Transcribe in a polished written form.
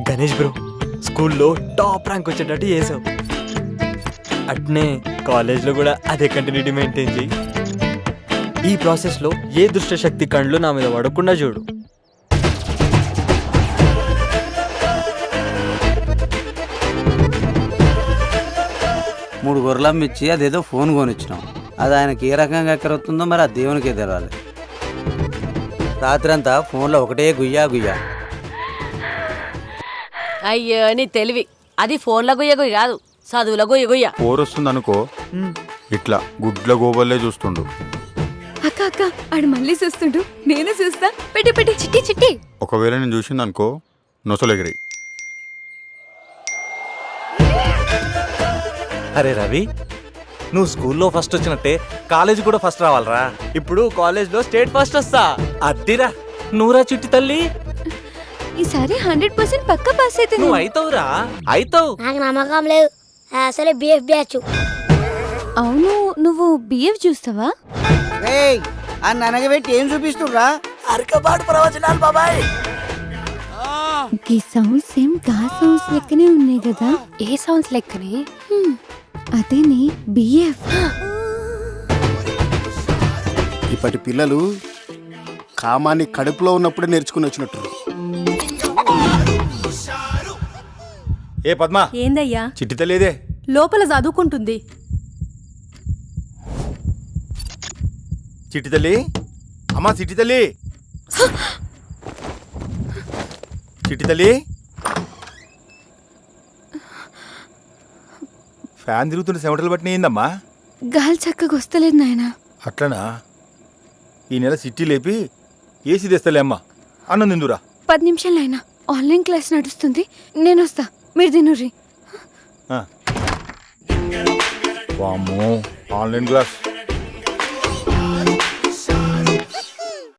Ganesh bro స్కూల్లో top rank వచ్చేటట్టు చేసావు. అట్నే కాలేజ్లో కూడా అదే కంటిన్యూటీ మెయింటైన్ చేయి. ఈ ప్రాసెస్లో ఏ దుష్ట శక్తి కళ్ళు నా మీద పడకుండా చూడు. మూడు గొర్రెలం ఇచ్చి అదేదో ఫోన్ కొనిచ్చినాం. అది ఆయనకి ఏ రకంగా ఎక్కరవుతుందో మరి ఆ దేవునికే తెరాలి. రాత్రి అంతా ఫోన్లో ఒకటే గుయ్యా గుయ్యా. అయ్యో నీ తెలివి, అది ఫోన్ల గుయ్య గుయ్య కాదు, చదువుల గుయ్య గుయ్య. పోరొస్తుంది అనుకో, ఇట్లా గుడ్ల గోబల్లే చూస్తుండు. అక్క అక్క ఆడు మళ్ళీ చూస్తుండు, నేను చూస్తా. పెట్టి పెట్టి చిట్టి చిట్టి. ఒకవేళ నేను చూసింది అనుకో, నొసలెగిరి. అరే రవి, నువ్వు స్కూల్లో ఫస్ట్ వచ్చినట్టే కాలేజీ కూడా ఫస్ట్ రావాలరా. ఇప్పుడు కాలేజ్లో స్టేట్ ఫస్ట్ వస్తా. అద్దిరా, నువ్వురా చిట్టి తల్లి, ఈసారి 100% పక్కా పాస్ అయితే నువ్వు అయితావురా, అయితావు. నాకు నమ్మకం లేదు, అసలే బిఎఫ్ బ్యాచ్. అవును, నువ్వు బిఎఫ్ చూస్తావా? ఆ ననగబెట్టి ఏం చూపిస్తుర్రా? అరకబాటు ప్రవచనాలు బాబాయ్. ఈ సౌండ్స్ సేమ్ గా సౌండ్స్ లెక్కనే ఉన్నాయి కదా. ఏ సౌండ్స్ లెక్కనే? అదేని బిఎఫ్. ఇప్పటి పిల్లలు కామాన్ని కడుపులో ఉన్నప్పుడే నేర్చుకుని వచ్చినట్టు. ఏ పద్మా, ఏందయ్యా? చిట్టి తెలియదే. లోపల చదువుకుంటుంది. చిట్టి తల్లి, అమ్మా చిట్టి తల్లి, చిట్టి తల్లి. ఫ్యాన్ తిరుగుతుంటే చెమటలు పట్టిన ఏందమ్మా? గాలి చక్కగా వస్తలేదు నాయన. అట్లనా? ఈ నెల సిట్టి లేపి ఏసీ తెస్తలే అమ్మా. అన్నం తిందురా. 10 నిమిషాలు అయినా ఆన్లైన్ క్లాస్ నడుస్తుంది, నేను వస్తా, మీరు తినుర్రి. వామ్మో, ఆన్లైన్ క్లాస్